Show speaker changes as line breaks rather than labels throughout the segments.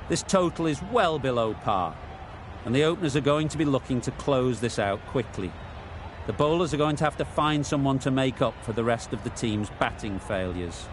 This total is well below par, and the openers are going to be looking to close this out quickly. The bowlers are going to have to find someone to make up for the rest of the team's batting failures.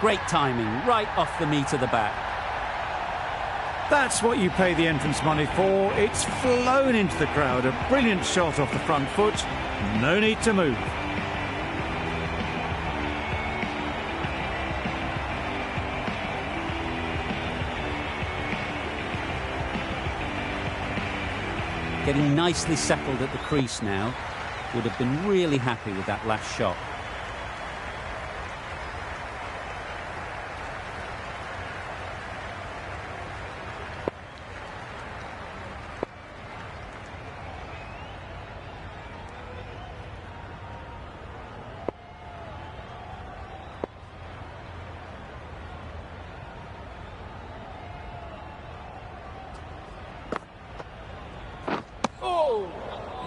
Great timing, right off the meat of the bat.
That's what you pay the entrance money for. It's flown into the crowd. A brilliant shot off the front foot. No need to move.
Getting nicely settled at the crease now. Would have been really happy with that last shot.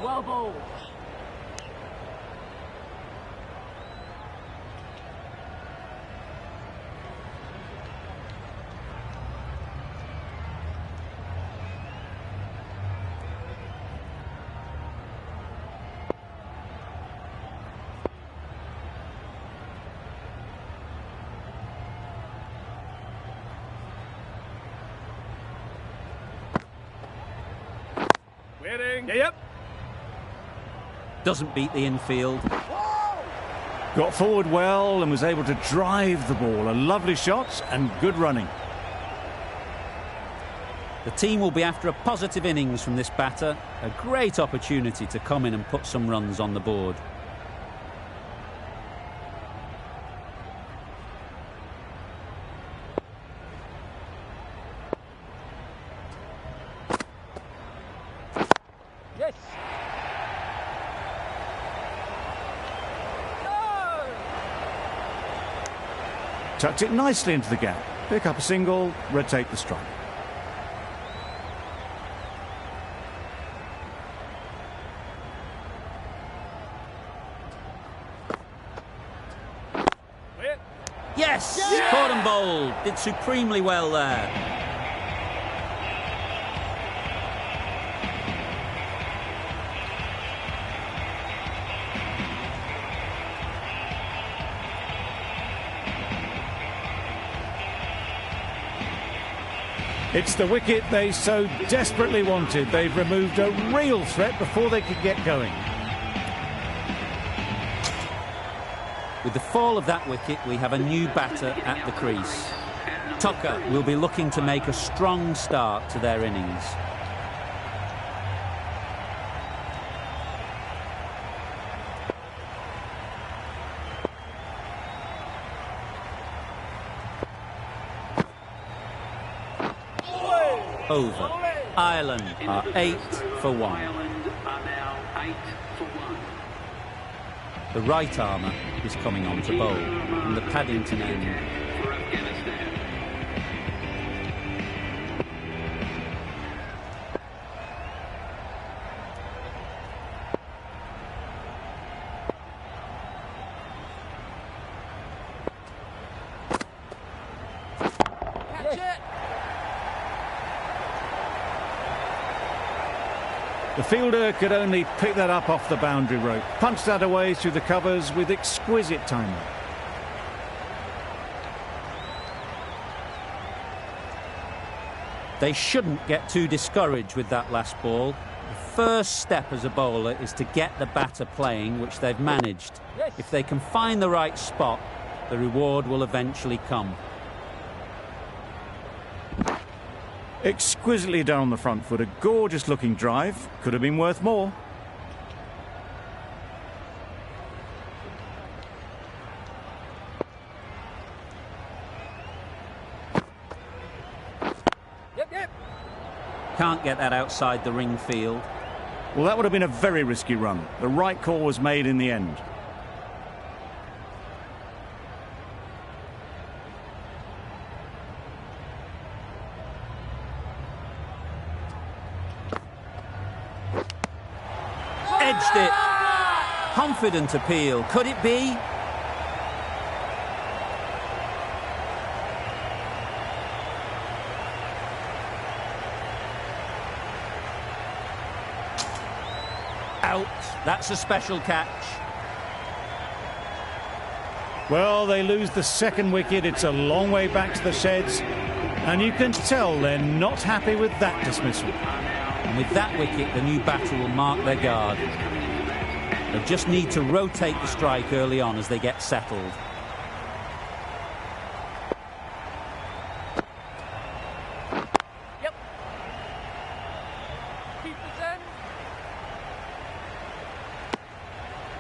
Well bowled.
Waiting. Yep.
Doesn't beat the infield.
Got forward well and was able to drive the ball. A lovely shot and good running.
The team will be after a positive innings from this batter. A great opportunity to come in and put some runs on the board.
Tucked it nicely into the gap. Pick up a single, rotate the strike.
Yes! Caught and bowled. Did supremely well there.
It's the wicket they so desperately wanted. They've removed a real threat before they could get going.
With the fall of that wicket, we have a new batter at the crease. Tucker will be looking to make a strong start to their innings. Over. Ireland are 8 for 1. The right armour is coming on to bowl from the Paddington end.
The fielder could only pick that up off the boundary rope. Punched that away through the covers with exquisite timing.
They shouldn't get too discouraged with that last ball. The first step as a bowler is to get the batter playing, which they've managed. If they can find the right spot, the reward will eventually come.
Exquisitely done on the front foot. A gorgeous looking drive. Could have been worth more.
Can't get that outside the ring field.
Well, that would have been a very risky run. The right call was made in the end.
Edged it. Confident appeal. Could it be? Out. That's a special catch.
Well, they lose the second wicket. It's a long way back to the sheds. And you can tell they're not happy with that dismissal.
And with that wicket, the new batter will mark their guard. They just need to rotate the strike early on as they get settled.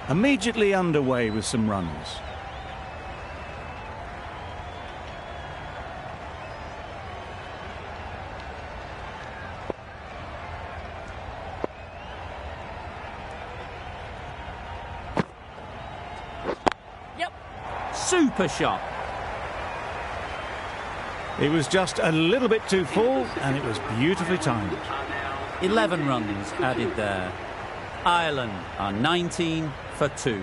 Immediately underway with some runs.
Super shot.
It was just a little bit too full, and it was beautifully timed.
11 runs added there. Ireland are 19 for 2.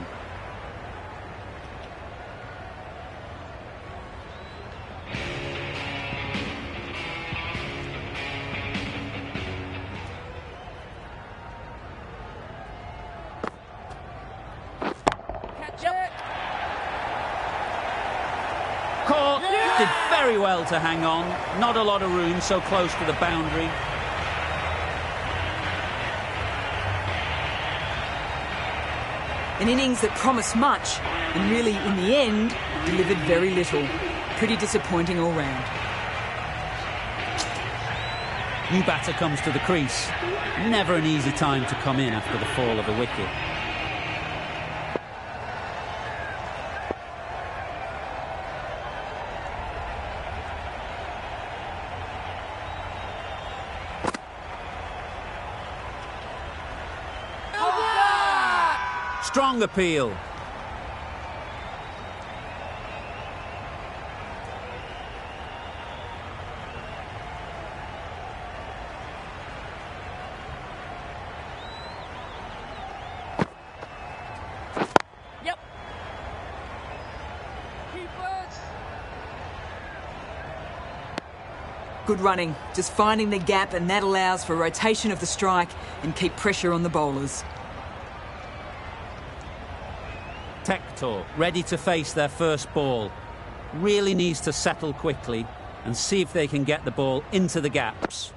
Caught. Did very well to hang on. Not a lot of room, so close to the boundary.
An innings that promised much and really, in the end, delivered very little. Pretty disappointing all round.
New batter comes to the crease. Never an easy time to come in after the fall of a wicket. Strong appeal.
Good running, just finding the gap, and that allows for rotation of the strike and keep pressure on the bowlers.
Tector, ready to face their first ball. Really needs to settle quickly and see if they can get the ball into the gaps.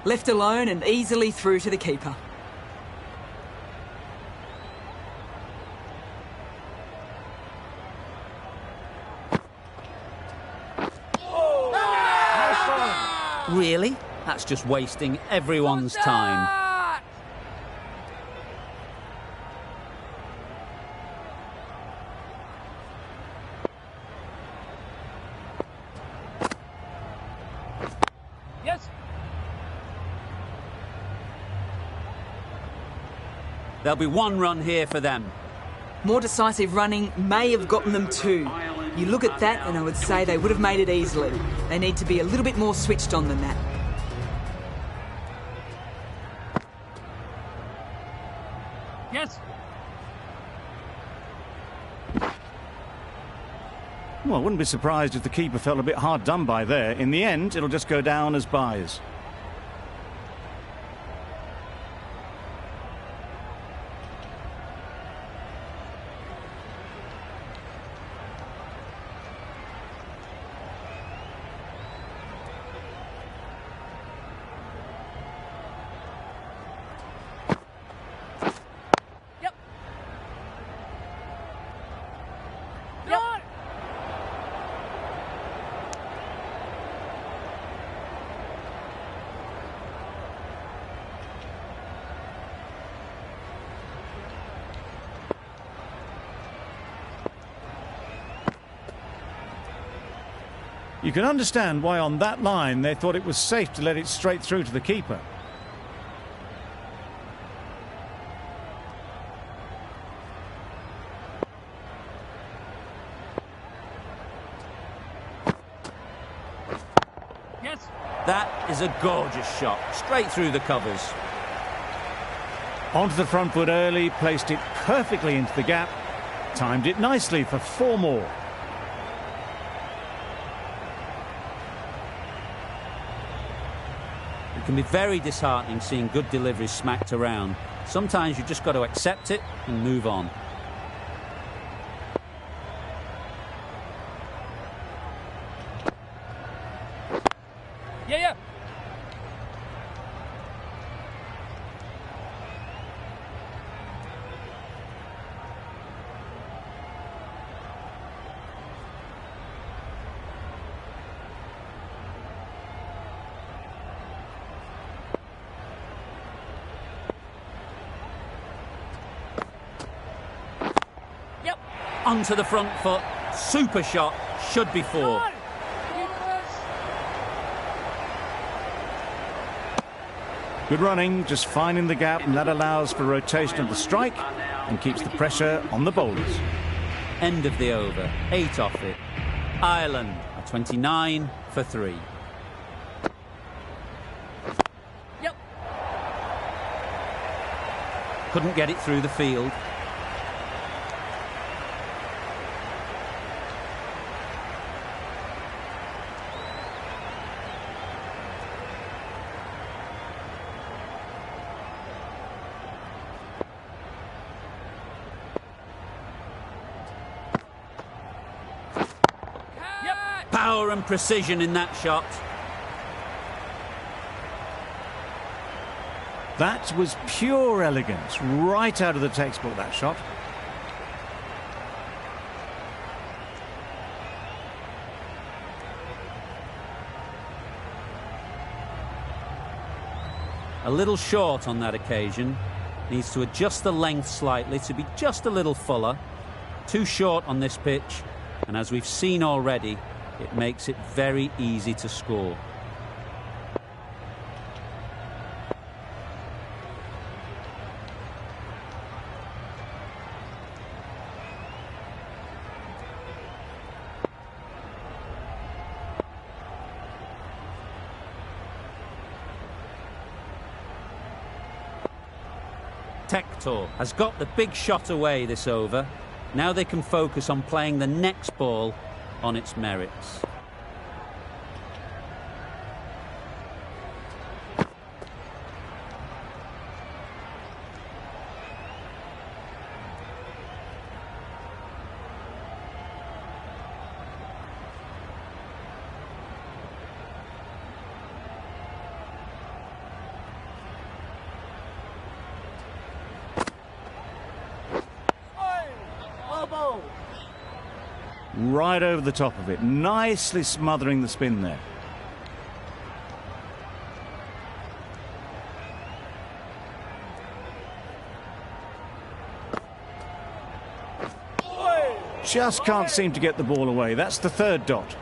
Left alone and easily through to the keeper.
Really? That's just wasting everyone's time.
Yes.
There'll be one run here for them.
More decisive running may have gotten them two. You look at that and I would say they would have made it easily. They need to be a little bit more switched on than that.
Yes.
Well, I wouldn't be surprised if the keeper felt a bit hard done by there. In the end, it'll just go down as byes. You can understand why on that line they thought it was safe to let it straight through to the keeper.
Yes.
That is a gorgeous shot, straight through the covers.
Onto the front foot early, placed it perfectly into the gap, timed it nicely for 4 more.
It can be very disheartening seeing good deliveries smacked around. Sometimes you've just got to accept it and move on.
Yeah.
Onto the front foot, super shot, should be 4.
Good running, just finding the gap, and that allows for rotation of the strike and keeps the pressure on the bowlers.
End of the over, 8 off it. Ireland are 29 for 3.
Yep.
Couldn't get it through the field. Power and precision in that shot.
That was pure elegance, right out of the textbook, that shot.
A little short on that occasion. Needs to adjust the length slightly to be just a little fuller. Too short on this pitch, and as we've seen already, it makes it very easy to score. Tector has got the big shot away this over. Now they can focus on playing the next ball on its merits.
right over the top of it, nicely smothering the spin there. Just can't seem to get the ball away. That's the third dot.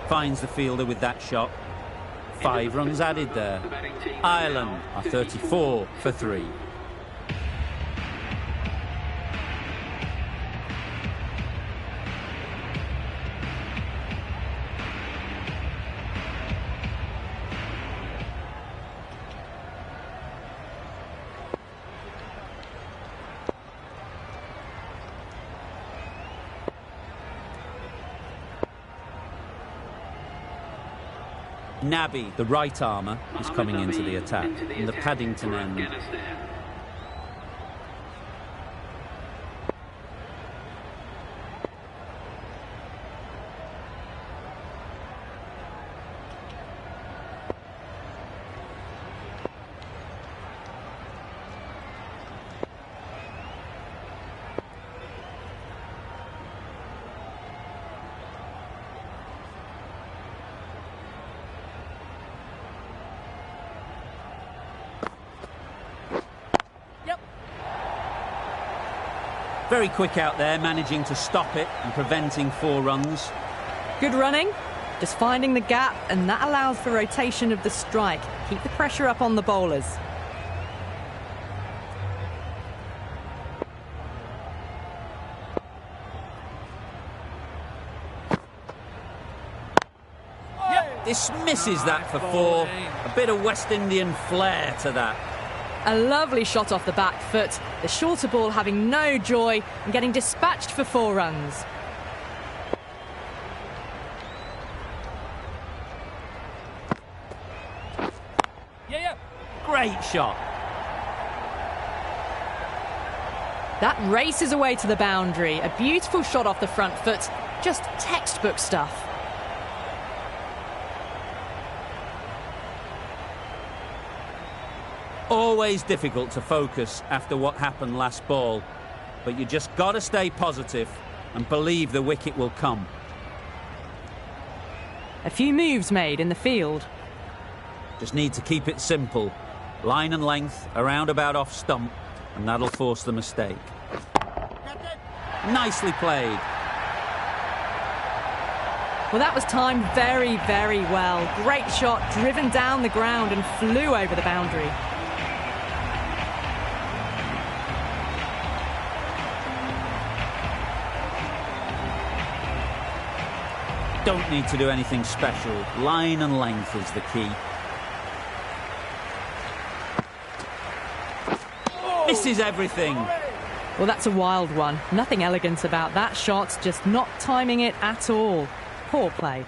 Finds the fielder with that shot. 5 runs added there. Ireland are 34 for 3. Nabby, the right armour, is coming into the attack in the Paddington end. Very quick out there, managing to stop it and preventing 4 runs.
Good running, just finding the gap, and that allows the rotation of the strike. Keep the pressure up on the bowlers.
Dismisses that for 4. A bit of West Indian flair to that.
A lovely shot off the back foot, the shorter ball having no joy and getting dispatched for 4 runs.
Great shot.
That races away to the boundary. A beautiful shot off the front foot, just textbook stuff.
Always difficult to focus after what happened last ball, but you just got to stay positive and believe the wicket will come.
A few moves made in the field.
Just need to keep it simple. Line and length, around about off stump, and that'll force the mistake. Nicely played.
Well, that was timed very, very well. Great shot, driven down the ground and flew over the boundary.
Don't need to do anything special. Line and length is the key. Misses everything.
Well, that's a wild one. Nothing elegant about that shot, just not timing it at all. Poor play.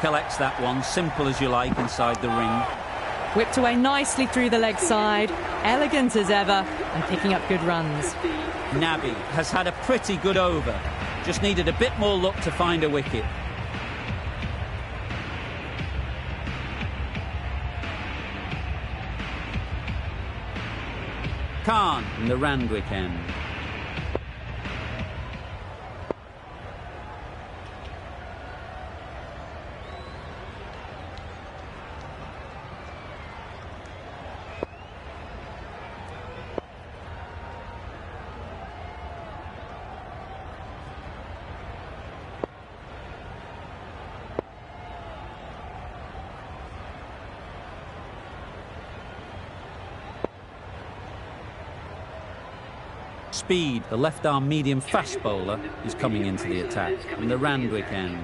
Collects that one, simple as you like, inside the ring.
Whipped away nicely through the leg side, elegant as ever, and picking up good runs.
Nabby has had a pretty good over, just needed a bit more luck to find a wicket. Khan in the Randwick end. speed. The left-arm medium fast bowler is coming into the attack from the Randwick end.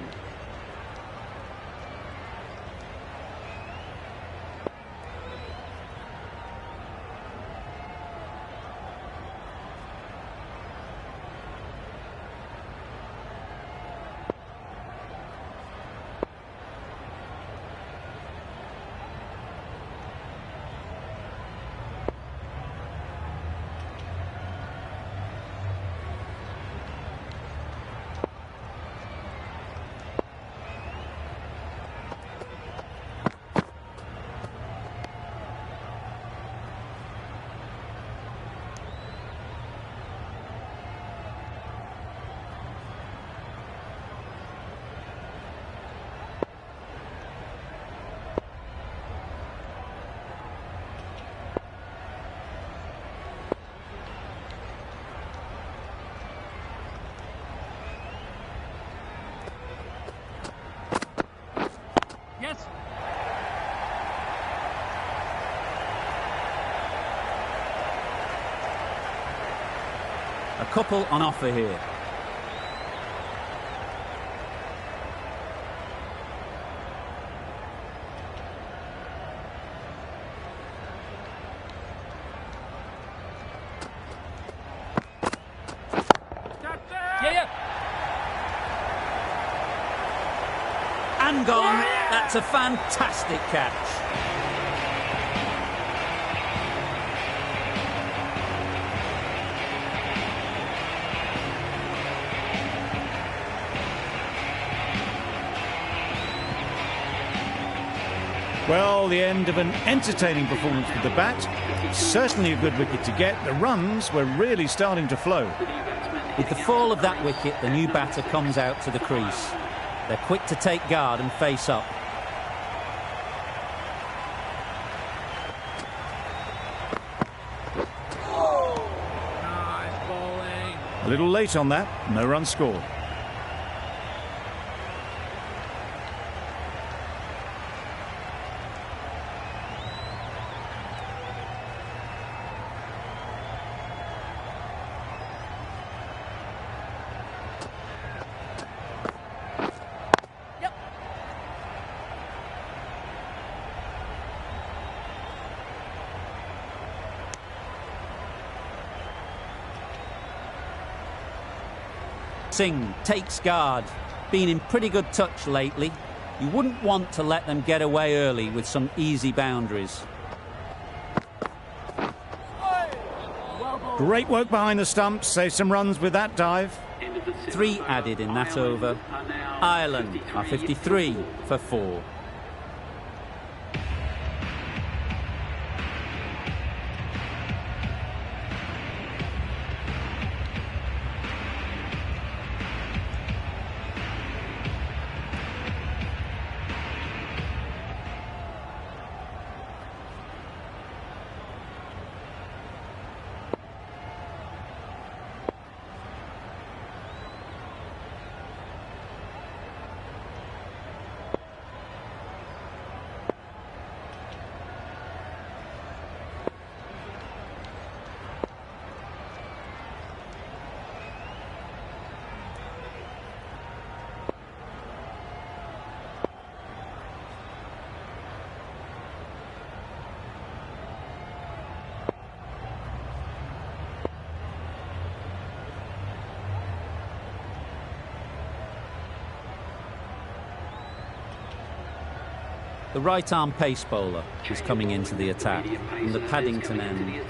Yes.
A couple on offer here.
Yeah, yeah.
And gone. That's a fantastic catch.
Well, the end of an entertaining performance with the bat. Certainly a good wicket to get. The runs were really starting to flow.
With the fall of that wicket, the new batter comes out to the crease. They're quick to take guard and face up.
Nice bowling.
A little late on that. No run scored.
Singh takes guard. Been in pretty good touch lately. You wouldn't want to let them get away early with some easy boundaries.
Great work behind the stumps. Save some runs with that dive.
3 added in that over. Ireland are 53 for 4. The right-arm pace bowler is coming into the attack from the Paddington end.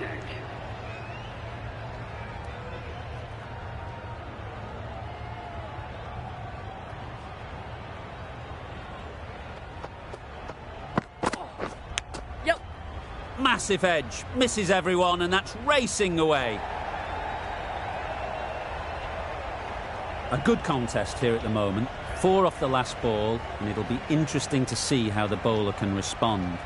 Yep.
Massive edge, misses everyone, and that's racing away. A good contest here at the moment. 4 off the last ball, and it'll be interesting to see how the bowler can respond.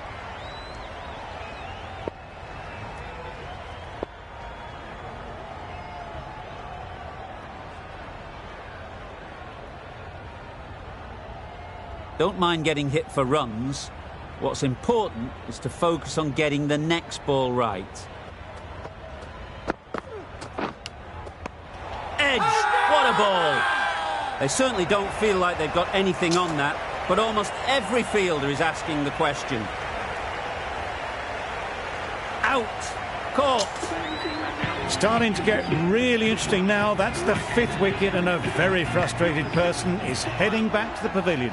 Don't mind getting hit for runs. What's important is to focus on getting the next ball right. ball. They certainly don't feel like they've got anything on that, but almost every fielder is asking the question. Out. Caught.
Starting to get really interesting now. That's the 5th wicket, and a very frustrated person is heading back to the pavilion.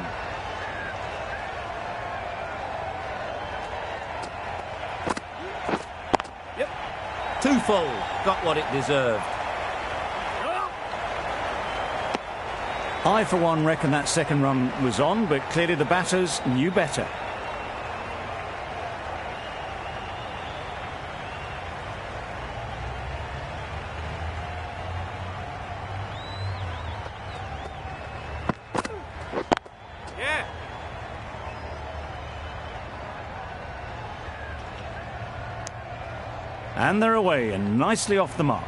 Yep. Too full. Got what it deserved.
I, for one, reckon that second run was on, but clearly the batters knew better. And they're away and nicely off the mark.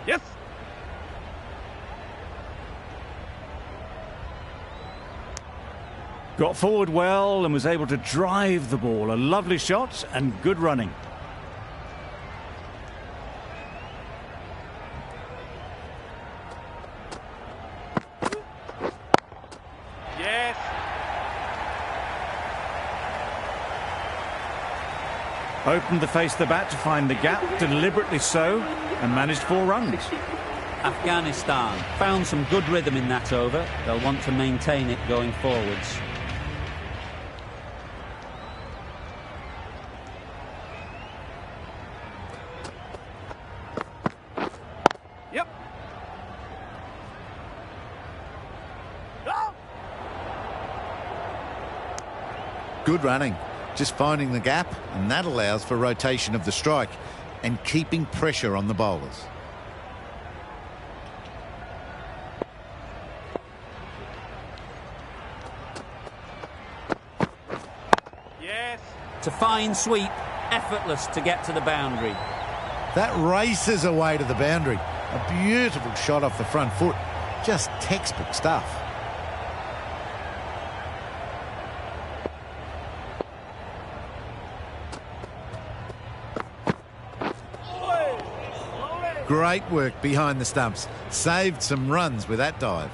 Yes.
Got forward well and was able to drive the ball. A lovely shot and good running. Opened the face of the bat to find the gap, deliberately so, and managed 4 runs.
Afghanistan found some good rhythm in that over. They'll want to maintain it going forwards.
Yep.
Good running. Just finding the gap, and that allows for rotation of the strike and keeping pressure on the bowlers.
Yes.
It's a fine sweep, effortless to get to the boundary.
That races away to the boundary. A beautiful shot off the front foot. Just textbook stuff. Great work behind the stumps. Saved some runs with that dive.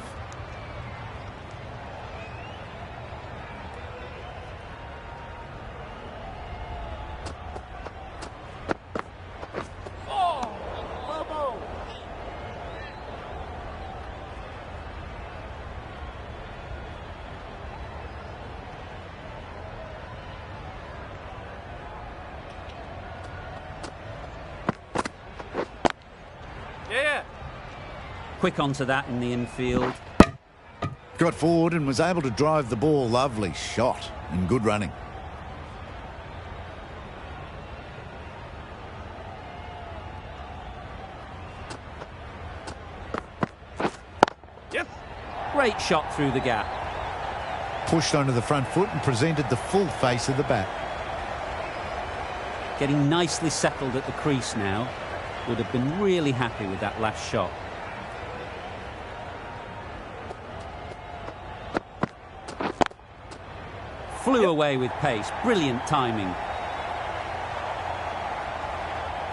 Quick onto that in the infield.
Got forward and was able to drive the ball. Lovely shot and good running.
Yes.
Great shot through the gap.
Pushed onto the front foot and presented the full face of the bat.
Getting nicely settled at the crease now. Would have been really happy with that last shot. Flew away with pace. Brilliant timing.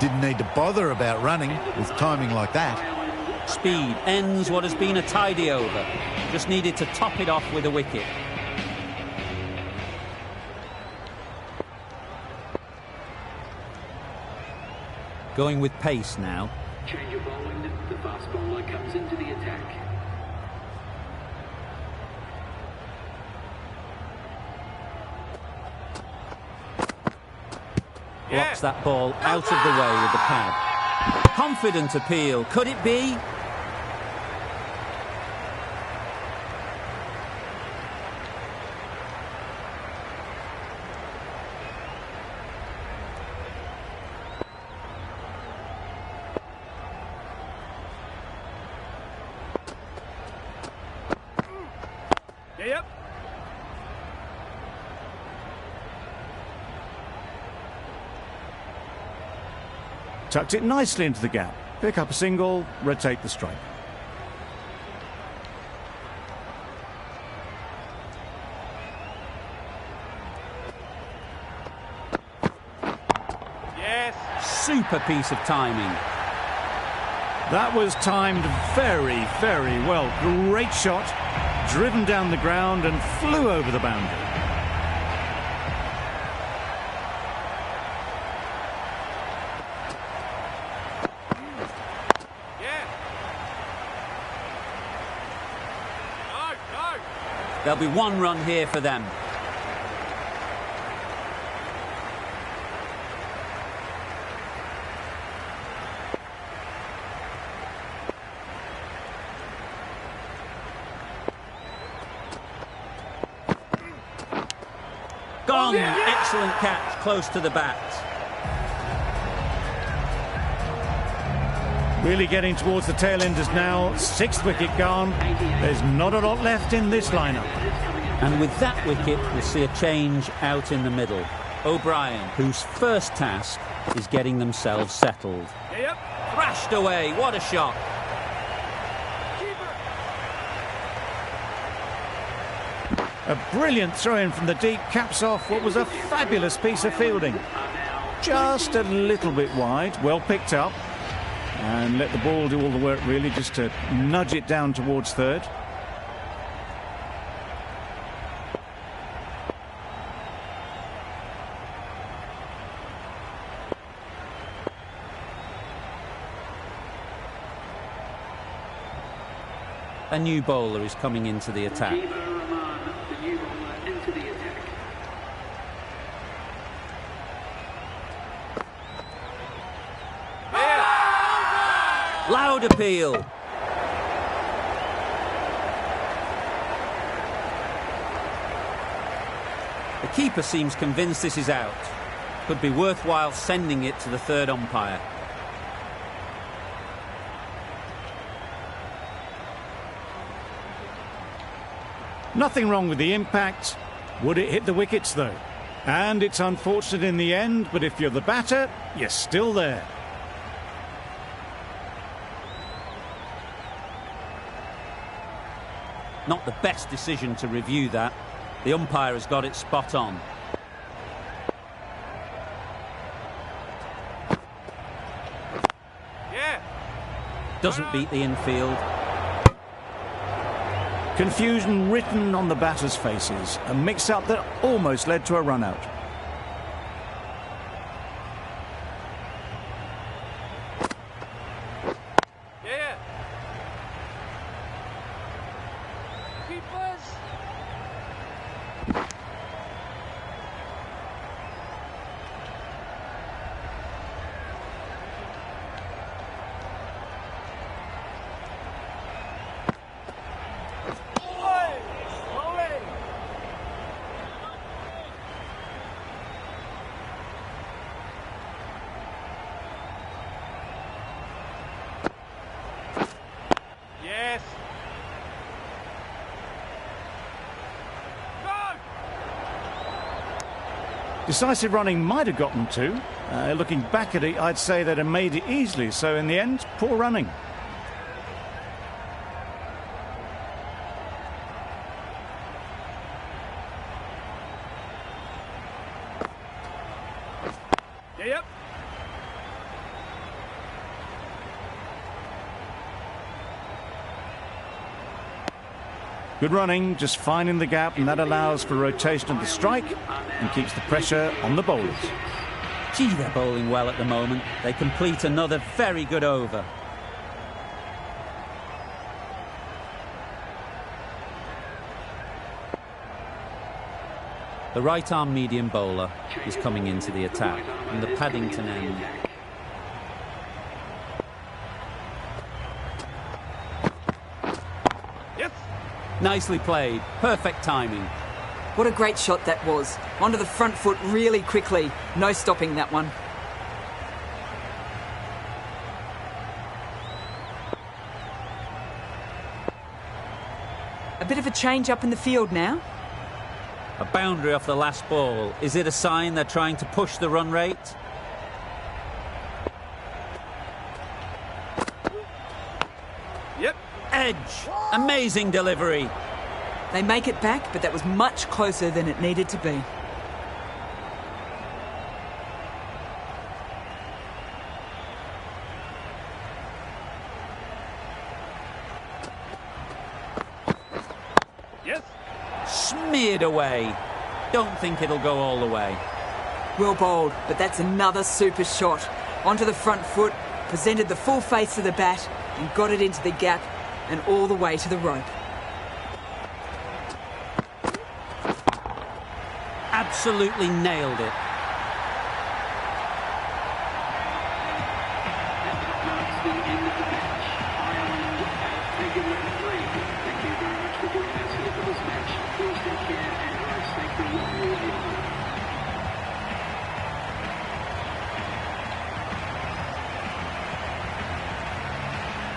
Didn't need to bother about running with timing like that.
Speed ends what has been a tidy over. Just needed to top it off with a wicket. Going with pace now.
Change of bowling. The fast bowler comes into the attack.
Blocks that ball out of the way with the pad. Confident appeal. Could it be?
Yep.
Tucked it nicely into the gap. Pick up a single, rotate the strike.
Yes.
Super piece of timing.
That was timed very, very well. Great shot, driven down the ground and flew over the boundary.
Yeah. No, no.
There'll be one run here for them. Gone. Excellent catch, close to the bat.
Really getting towards the tail enders now. 6th wicket gone. There's not a lot left in this lineup.
And with that wicket, we'll see a change out in the middle. O'Brien, whose first task is getting themselves settled.
Yep.
Thrashed away, what a shot.
A brilliant throw-in from the deep caps off what was a fabulous piece of fielding. Just a little bit wide, well picked up. And let the ball do all the work really, just to nudge it down towards third.
A new bowler is coming into the attack. Loud appeal. The keeper seems convinced this is out. Could be worthwhile sending it to the third umpire.
Nothing wrong with the impact. Would it hit the wickets though? And it's unfortunate in the end, but if you're the batter, you're still there.
Not the best decision to review that. The umpire has got it spot on.
Yeah.
Doesn't beat the infield.
Confusion written on the batters' faces. A mix-up that almost led to a run-out.
Yeah. Keepers. Yes. Go.
Decisive running might have gotten two. Looking back at it, I'd say they'd have made it easily. So in the end, poor running.
Yep.
Good running, just finding the gap, and that allows for rotation of the strike and keeps the pressure on the bowlers.
Gee, they're bowling well at the moment. They complete another very good over. The right-arm medium bowler is coming into the attack from the Paddington end.
Yes.
Nicely played. Perfect timing.
What a great shot that was. Onto the front foot really quickly. No stopping that one. A bit of a change up in the field now.
A boundary off the last ball. Is it a sign they're trying to push the run rate?
Yep.
Edge. Amazing delivery.
They make it back, but that was much closer than it needed to be.
Smeared away. Don't think it'll go all the way.
Well bowled, but that's another super shot. Onto the front foot, presented the full face of the bat and got it into the gap and all the way to the rope.
Absolutely nailed it.
That marks the end of the match. Ireland have taken round 3. Thank you very much for joining us here for this match. Please take care and stay for a long review.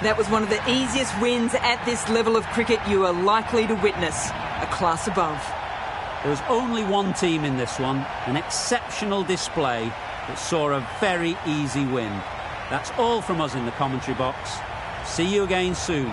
That was one of the easiest wins at this level of cricket you are likely to witness, a class above.
There was only one team in this one, an exceptional display that saw a very easy win. That's all from us in the commentary box. See you again soon.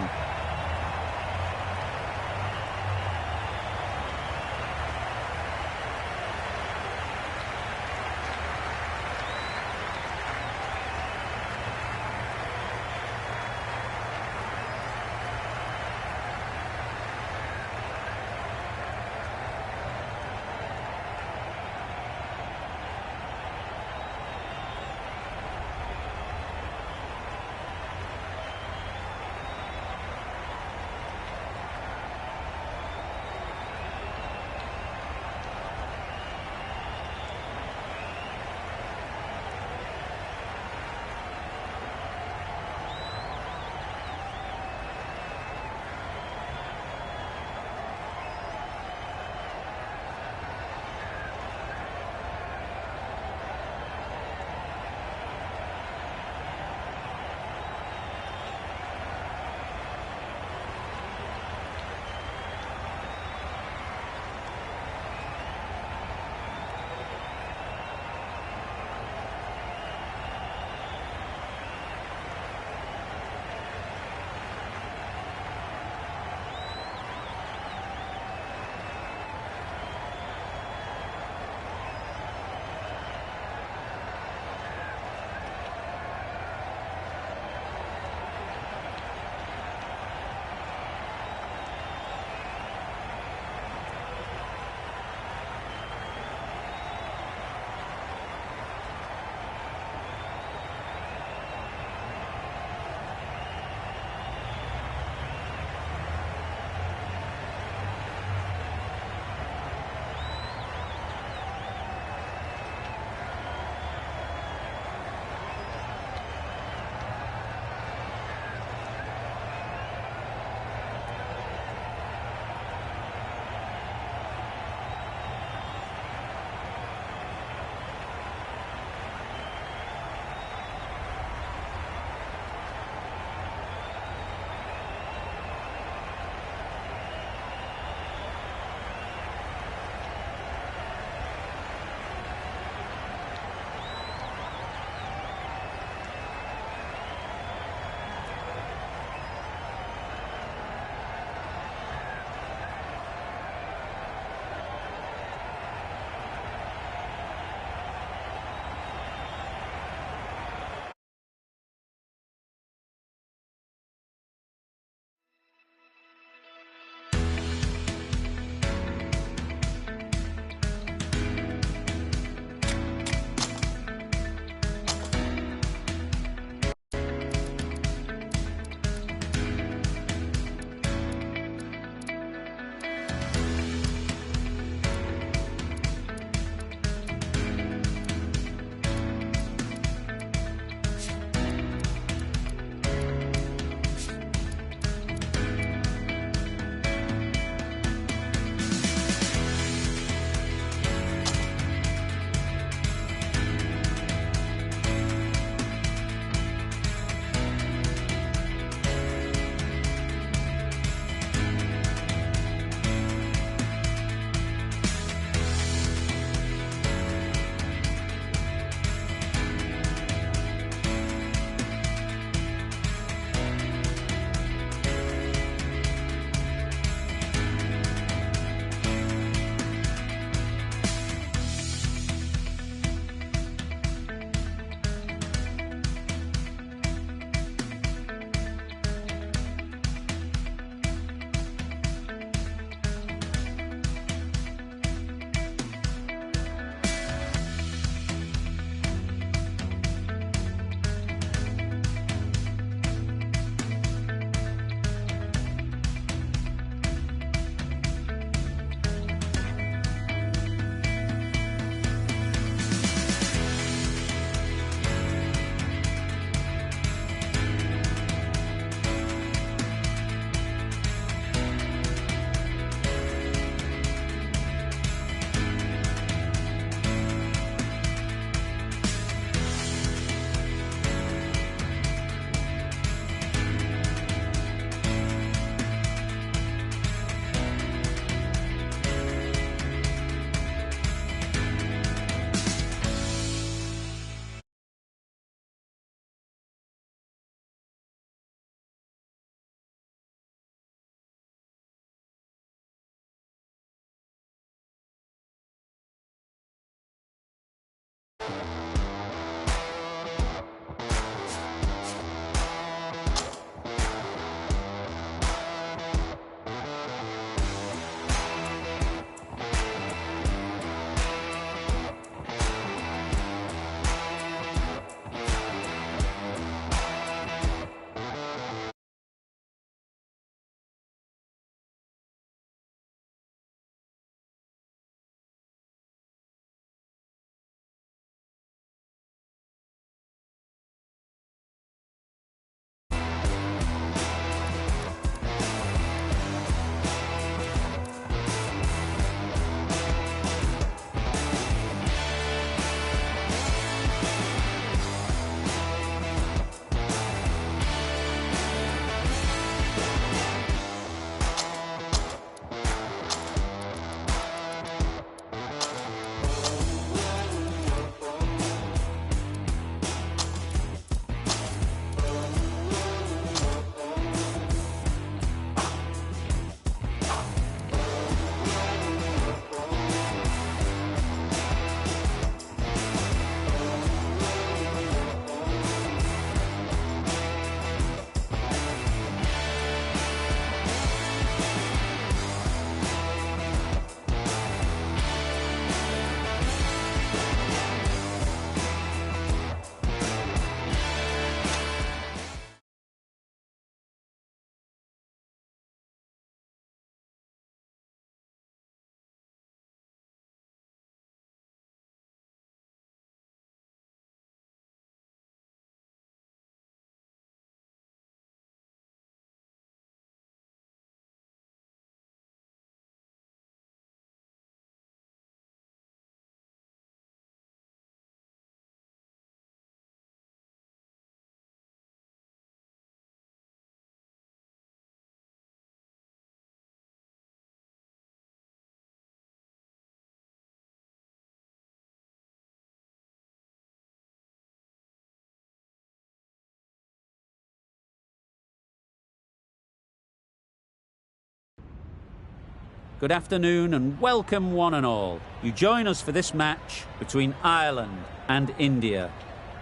Good afternoon and welcome one and all. You join us for this match between Ireland and India.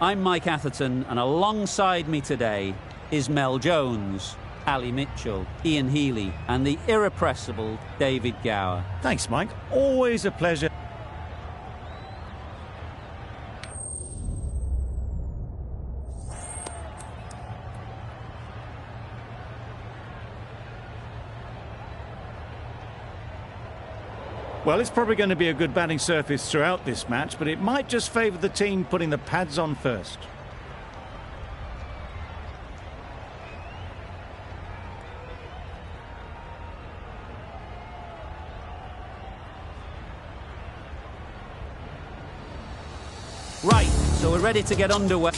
I'm Mike Atherton and alongside me today is Mel Jones, Ali Mitchell, Ian Healy and the irrepressible David Gower.
Thanks, Mike. Always a pleasure. Well, it's probably going to be a good batting surface throughout this match, but it might just favour the team putting the pads on first.
Right, so we're ready to get underway.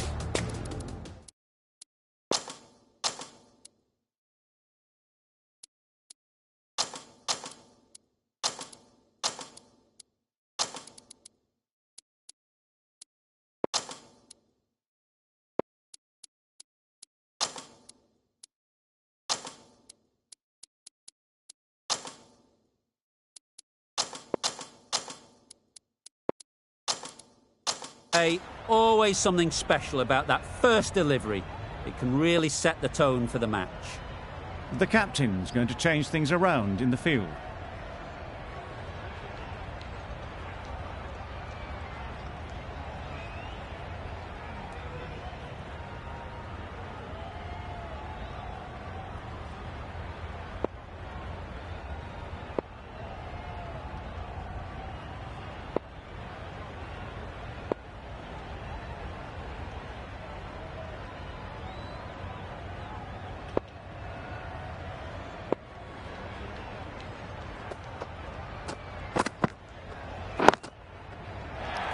Always something special about that first delivery. It can really set the tone for the match.
The captain's going to change things around in the field.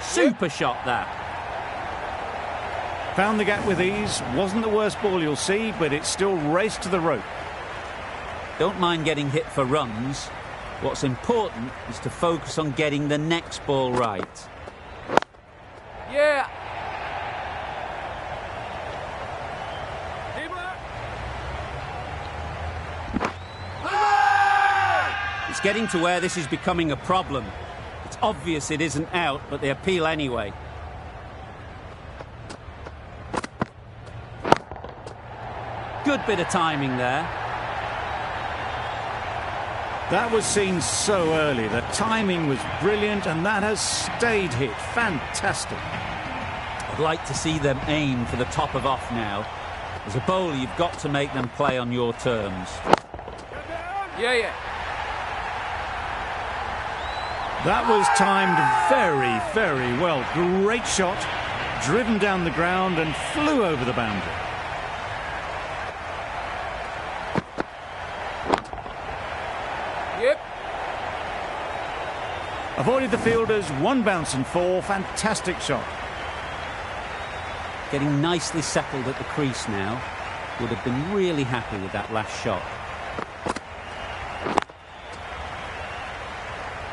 Super shot that.
Found the gap with ease. Wasn't the worst ball you'll see, but it still raced to the rope.
Don't mind getting hit for runs. What's important is to focus on getting the next ball right.
Yeah.
It's getting to where this is becoming a problem. It's obvious it isn't out, but they appeal anyway. Good bit of timing there.
That was seen so early. The timing was brilliant, and that has stayed hit. Fantastic.
I'd like to see them aim for the top of off now. As a bowler, you've got to make them play on your terms.
Yeah.
That was timed very, very well. Great shot, driven down the ground and flew over the boundary.
Yep.
Avoided the fielders, one bounce and four. Fantastic shot.
Getting nicely settled at the crease now. Would have been really happy with that last shot.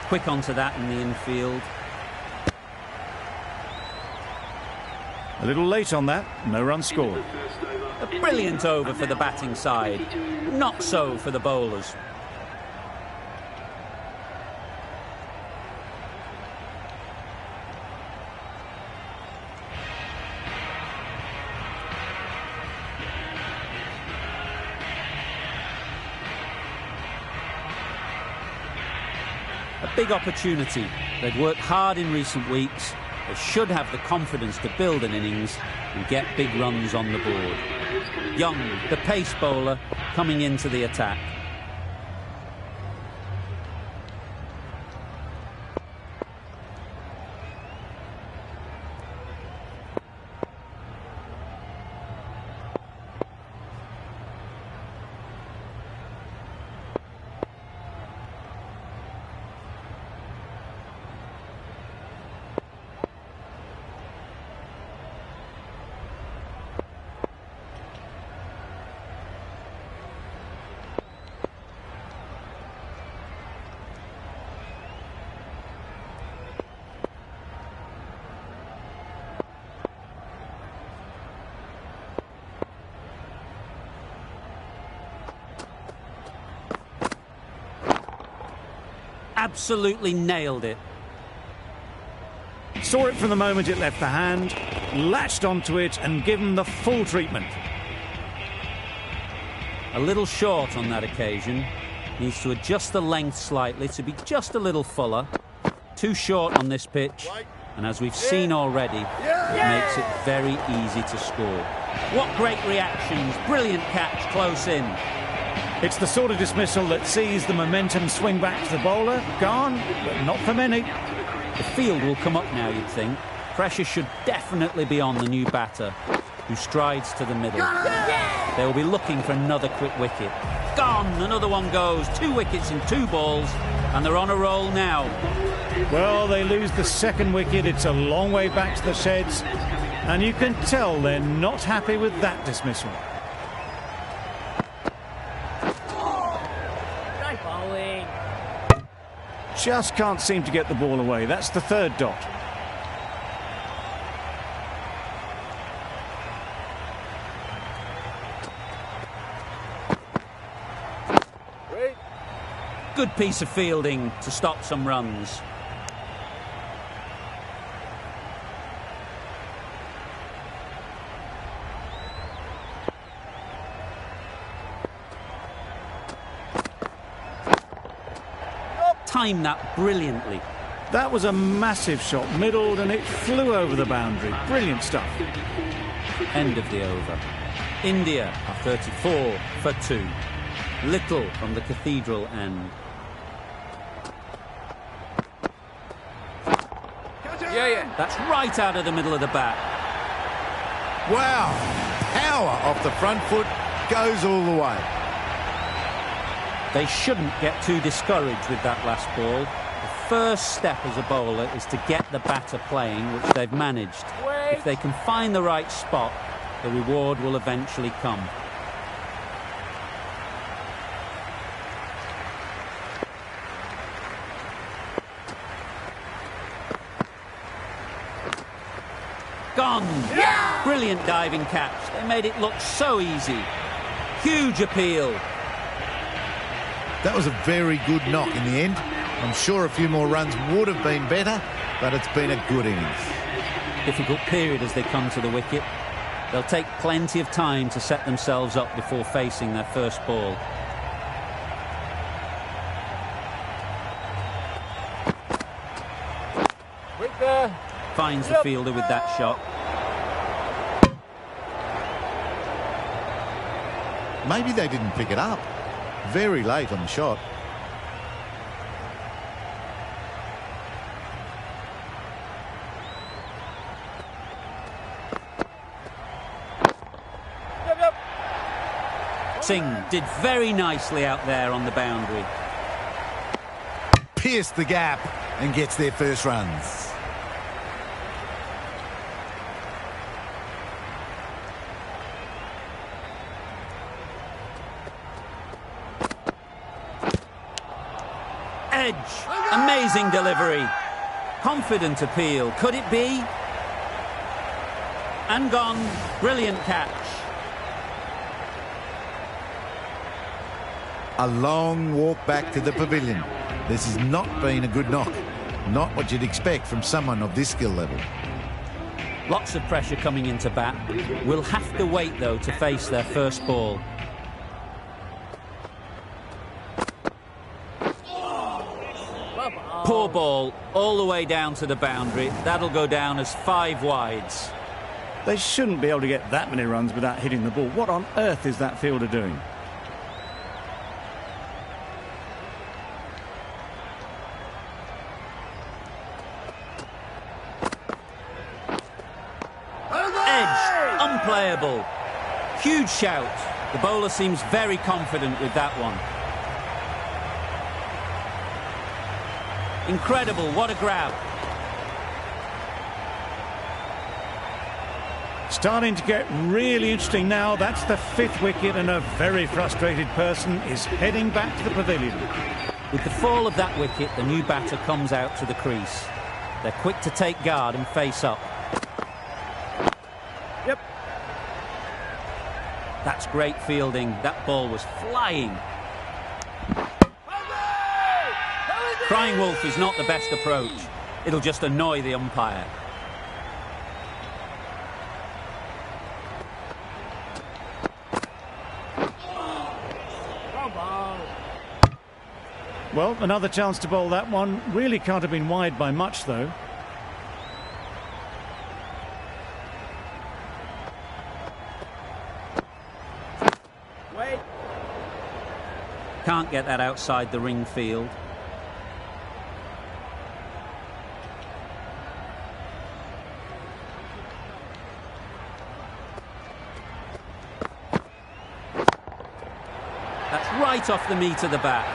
Quick onto that in the infield.
A little late on that, no run scored.
A brilliant over for the batting side. Not so for the bowlers. A big opportunity. They've worked hard in recent weeks. They should have the confidence to build an innings and get big runs on the board. Young, the pace bowler, coming into the attack. absolutely nailed it.
Saw it from the moment it left the hand, latched onto it and given the full treatment.
A little short on that occasion. Needs to adjust the length slightly to be just a little fuller. Too short on this pitch. And as we've seen already, it makes it very easy to score. What great reactions. Brilliant catch close in.
It's the sort of dismissal that sees the momentum swing back to the bowler. Gone, but not for many.
The field will come up now, you'd think. Pressure should definitely be on the new batter, who strides to the middle. They will be looking for another quick wicket. Gone! Another one goes. 2 wickets in 2 balls, and they're on a roll now.
Well, they lose the second wicket. It's a long way back to the sheds, and you can tell they're not happy with that dismissal. Just can't seem to get the ball away. That's the 3rd dot.
Good piece of fielding to stop some runs. Timed that brilliantly.
That was a massive shot, middled, and it flew over the boundary. Brilliant stuff.
End of the over. India are 34 for 2. Little from the Cathedral end.
Yeah.
That's right out of the middle of the bat.
Wow. Power off the front foot, goes all the way.
They shouldn't get too discouraged with that last ball. The first step as a bowler is to get the batter playing, which they've managed. If they can find the right spot, the reward will eventually come. Gone! Yeah! Brilliant diving catch. They made it look so easy. Huge appeal.
That was a very good knock in the end. I'm sure a few more runs would have been better, but it's been a good innings.
Difficult period as they come to the wicket. They'll take plenty of time to set themselves up before facing their first ball. Finds the fielder with that shot.
Maybe they didn't pick it up. Very late on the shot.
Singh did very nicely out there on the boundary.
Pierced the gap and gets their first runs.
Edge. Amazing delivery. Confident appeal. Could it be? And gone. Brilliant catch.
A long walk back to the pavilion. This has not been a good knock. Not what you'd expect from someone of this skill level.
Lots of pressure coming into bat. We'll have to wait, though, to face their first ball. Poor ball, all the way down to the boundary. That'll go down as 5 wides.
They shouldn't be able to get that many runs without hitting the ball. What on earth is that fielder doing?
Edge, unplayable. Huge shout. The bowler seems very confident with that one. Incredible, what a grab.
Starting to get really interesting now. That's the 5th wicket, and a very frustrated person is heading back to the pavilion.
With the fall of that wicket, the new batter comes out to the crease. They're quick to take guard and face up.
Yep.
That's great fielding. That ball was flying. Crying wolf is not the best approach. It'll just annoy the umpire.
Well, another chance to bowl that one. Really can't have been wide by much, though.
Wait.
Can't get that outside the ring field. That's right off the meat of the bat.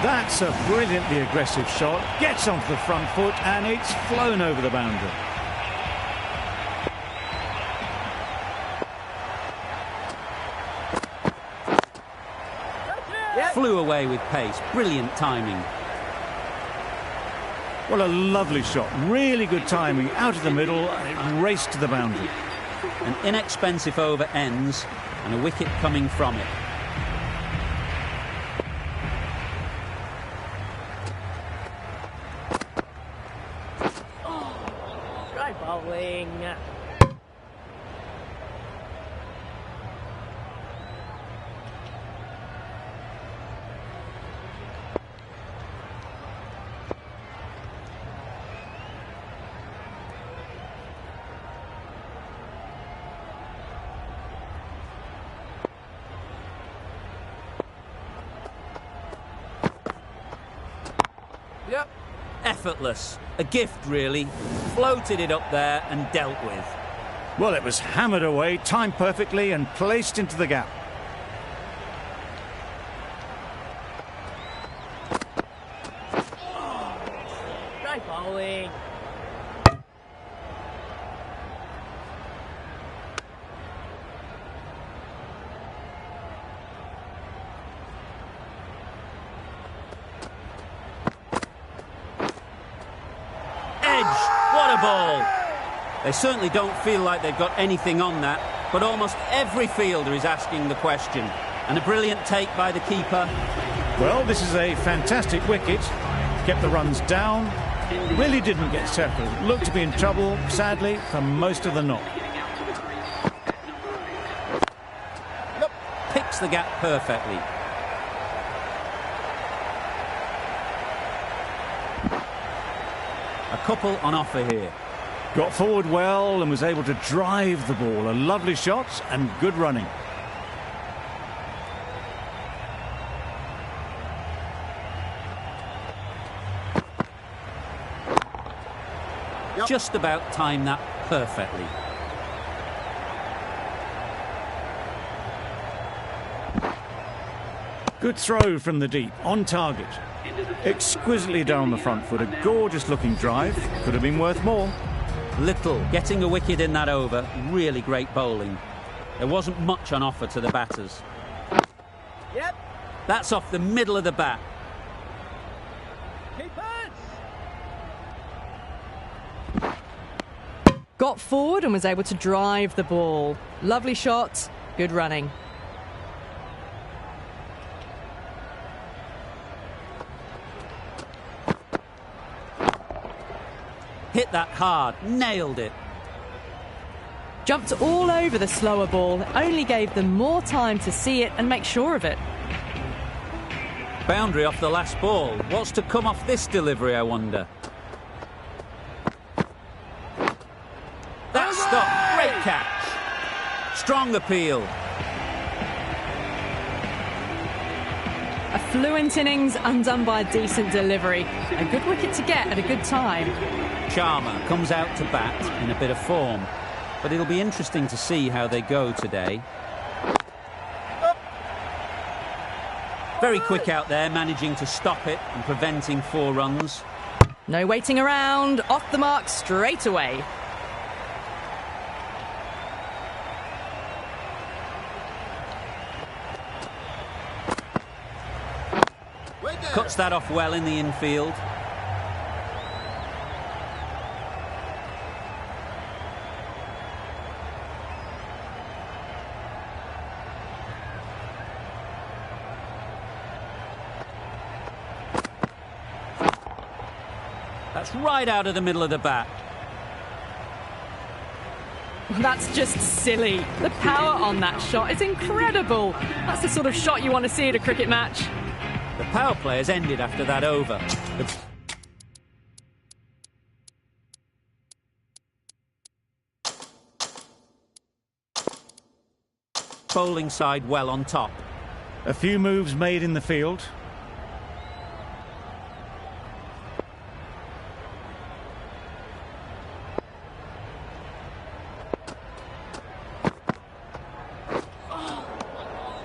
That's a brilliantly aggressive shot. Gets onto the front foot and it's flown over the boundary.
Flew away with pace. Brilliant timing.
Well, a lovely shot. Really good timing. Out of the middle and it raced to the boundary.
An inexpensive over ends and a wicket coming from it.
Try bowling. Yep.
Effortless. A gift, really. Floated it up there and dealt with.
Well, it was hammered away, timed perfectly and placed into the gap.
Try bowling.
What a ball! They certainly don't feel like they've got anything on that, but almost every fielder is asking the question. And a brilliant take by the keeper.
Well, this is a fantastic wicket. Kept the runs down. Really didn't get settled. Looked to be in trouble, sadly, for most of the knock.
Yep. Picks the gap perfectly. A couple on offer here.
Got forward well and was able to drive the ball. A lovely shot and good running.
Just about timed that perfectly.
Good throw from the deep, on target. Exquisitely down the front foot, a gorgeous looking drive. Could have been worth more.
Little getting a wicket in that over. Really great bowling. There wasn't much on offer to the batters.
Yep.
That's off the middle of the bat.
Keepers.
Got forward and was able to drive the ball. Lovely shot, good running.
Hit that hard, nailed it.
Jumped all over the slower ball, only gave them more time to see it and make sure of it.
Boundary off the last ball. What's to come off this delivery, I wonder? That stop, great catch. Strong appeal.
A fluent innings undone by a decent delivery. A good wicket to get at a good time.
Charmer comes out to bat in a bit of form, but it'll be interesting to see how they go today. Very quick out there, managing to stop it and preventing 4 runs.
No waiting around, off the mark straight away.
Cuts that off well in the infield. That's right out of the middle of the bat.
That's just silly. The power on that shot is incredible. That's the sort of shot you want to see at a cricket match.
The power play has ended after that over. The bowling side well on top.
A few moves made in the field.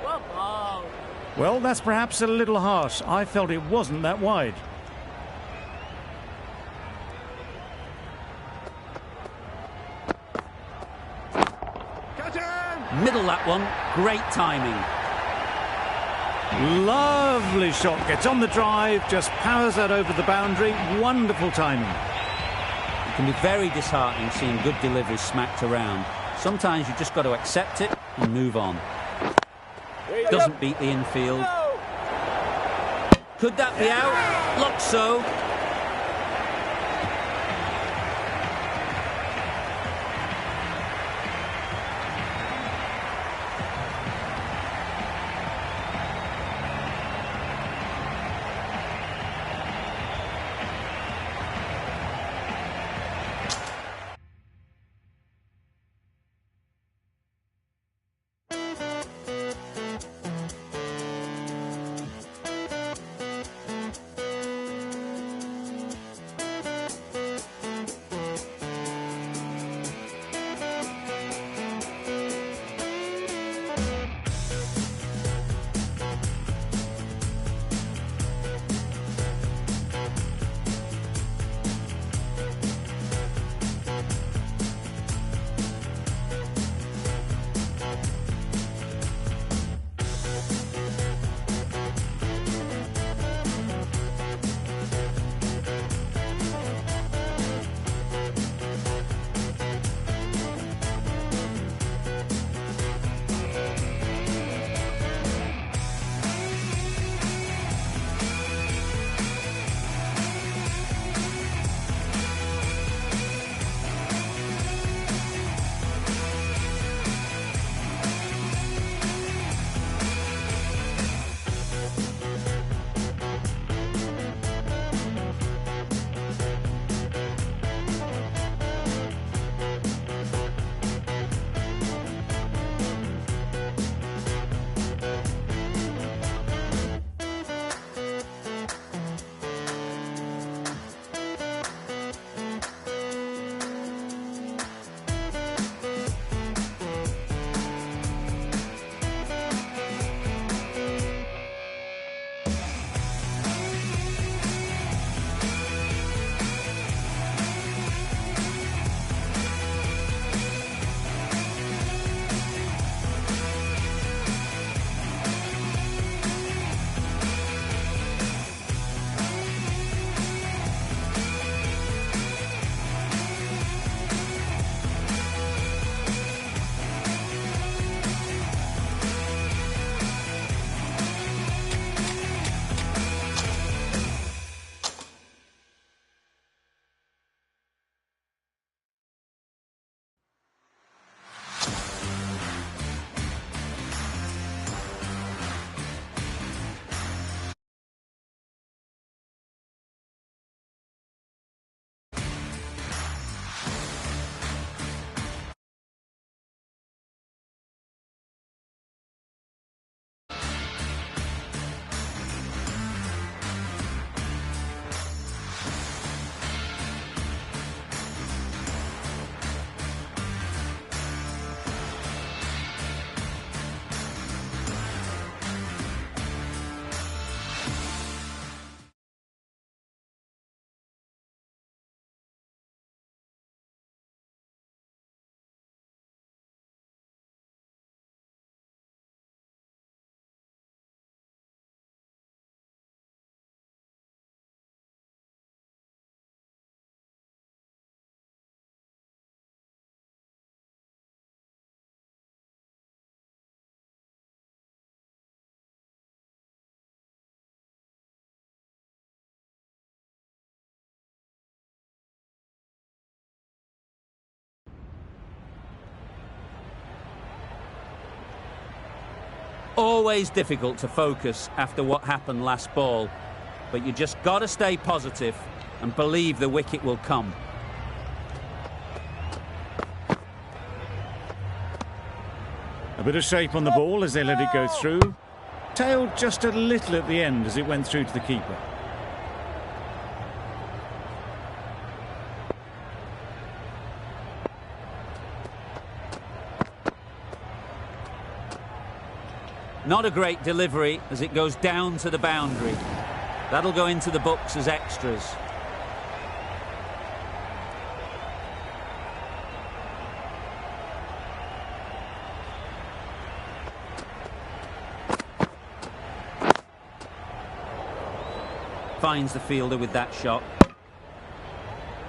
Well ball.
Well, that's perhaps a little harsh. I felt it wasn't that wide.
Middle that one. Great timing.
Lovely shot. Gets on the drive, just powers that over the boundary. Wonderful timing.
It can be very disheartening seeing good deliveries smacked around. Sometimes you just got to accept it and move on. Doesn't beat the infield. Could that be out? Looks so. Always difficult to focus after what happened last ball, but you just got to stay positive and believe the wicket will come.
A bit of shape on the ball as they let it go through. Tailed just a little at the end as it went through to the keeper.
Not a great delivery as it goes down to the boundary. That'll go into the books as extras. Finds the fielder with that shot.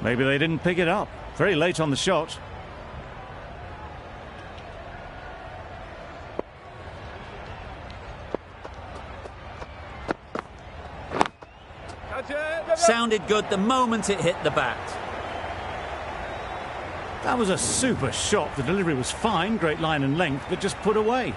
Maybe they didn't pick it up. Very late on the shot.
Sounded good the moment it hit the bat.
That was a super shot. The delivery was fine, great line and length, but just put away.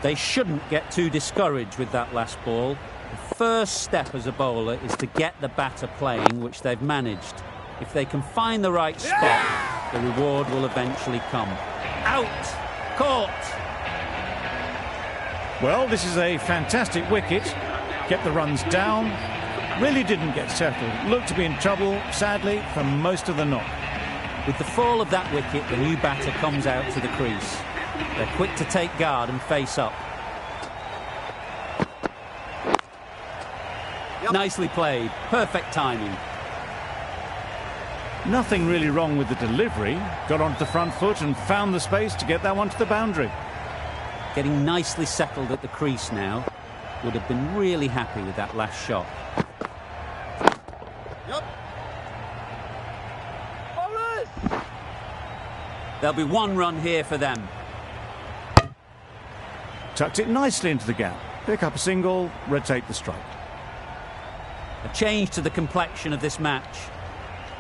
They shouldn't get too discouraged with that last ball. The first step as a bowler is to get the batter playing, which they've managed. If they can find the right spot, the reward will eventually come. Out! Caught!
Well, this is a fantastic wicket. Kept the runs down. Really didn't get settled. Looked to be in trouble, sadly, for most of the knock.
With the fall of that wicket, the new batter comes out to the crease. They're quick to take guard and face up. Nicely played. Perfect timing.
Nothing really wrong with the delivery. Got onto the front foot and found the space to get that one to the boundary.
Getting nicely settled at the crease now. Would have been really happy with that last shot. There'll be one run here for them.
Tucked it nicely into the gap. Pick up a single, rotate the strike.
A change to the complexion of this match.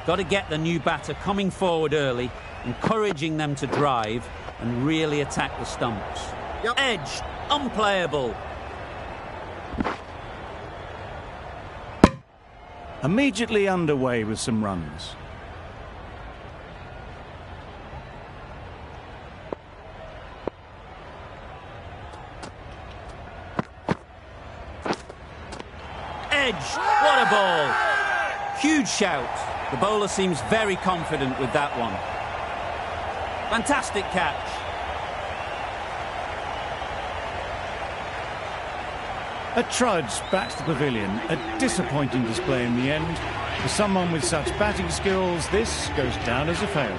Got to get the new batter coming forward early, encouraging them to drive and really attack the stumps. Edge, unplayable.
Immediately underway with some runs.
Edge, what a ball. Huge shout. The bowler seems very confident with that one. Fantastic catch.
A trudge back to the pavilion. A disappointing display in the end. For someone with such batting skills, this goes down as a fail.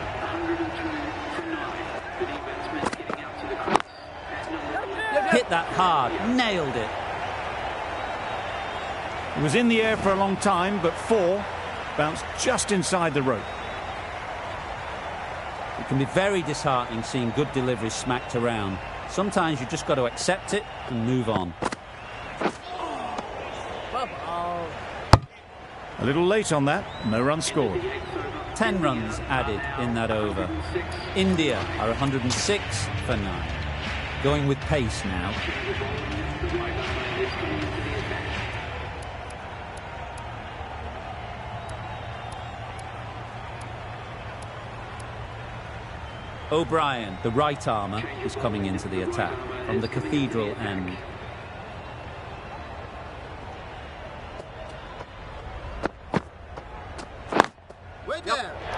Hit that hard, nailed it.
It was in the air for a long time, but 4 bounced just inside the rope.
It can be very disheartening seeing good deliveries smacked around. Sometimes you just got to accept it and move on.
A little late on that, no run scored.
10 runs added in that over. India are 106 for 9. Going with pace now. O'Brien, the right armour, is coming into the attack from the cathedral end.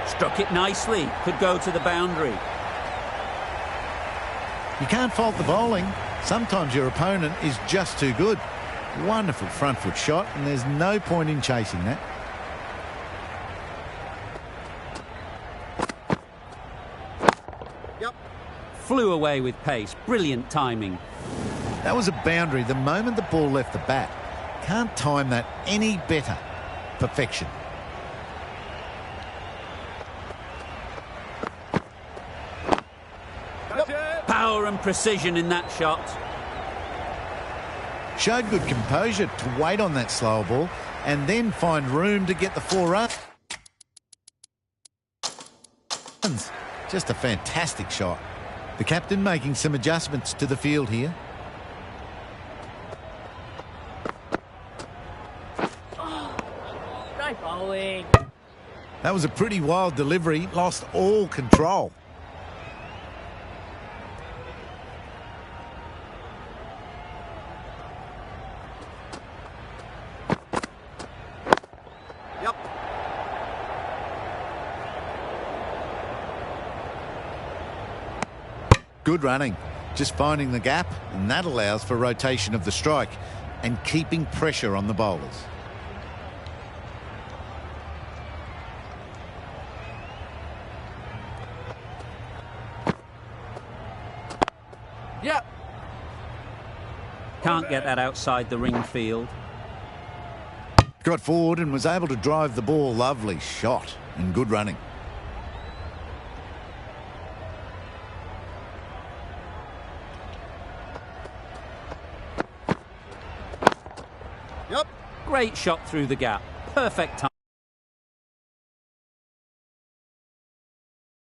Struck it nicely. Could go to the boundary.
You can't fault the bowling. Sometimes your opponent is just too good. Wonderful front foot shot, and there's no point in chasing that.
Flew away with pace. Brilliant timing.
That was a boundary the moment the ball left the bat. Can't time that any better. Perfection.
Power and precision in that shot.
Showed good composure to wait on that slower ball and then find room to get the 4 runs. Just a fantastic shot. The captain making some adjustments to the field here.
Try bowling.
That was a pretty wild delivery, lost all control.
Yep.
Good running, just finding the gap, and that allows for rotation of the strike and keeping pressure on the bowlers.
Yep.
Can't get that outside the ring field.
Got forward and was able to drive the ball. Lovely shot and good running.
Great shot through the gap. Perfect time.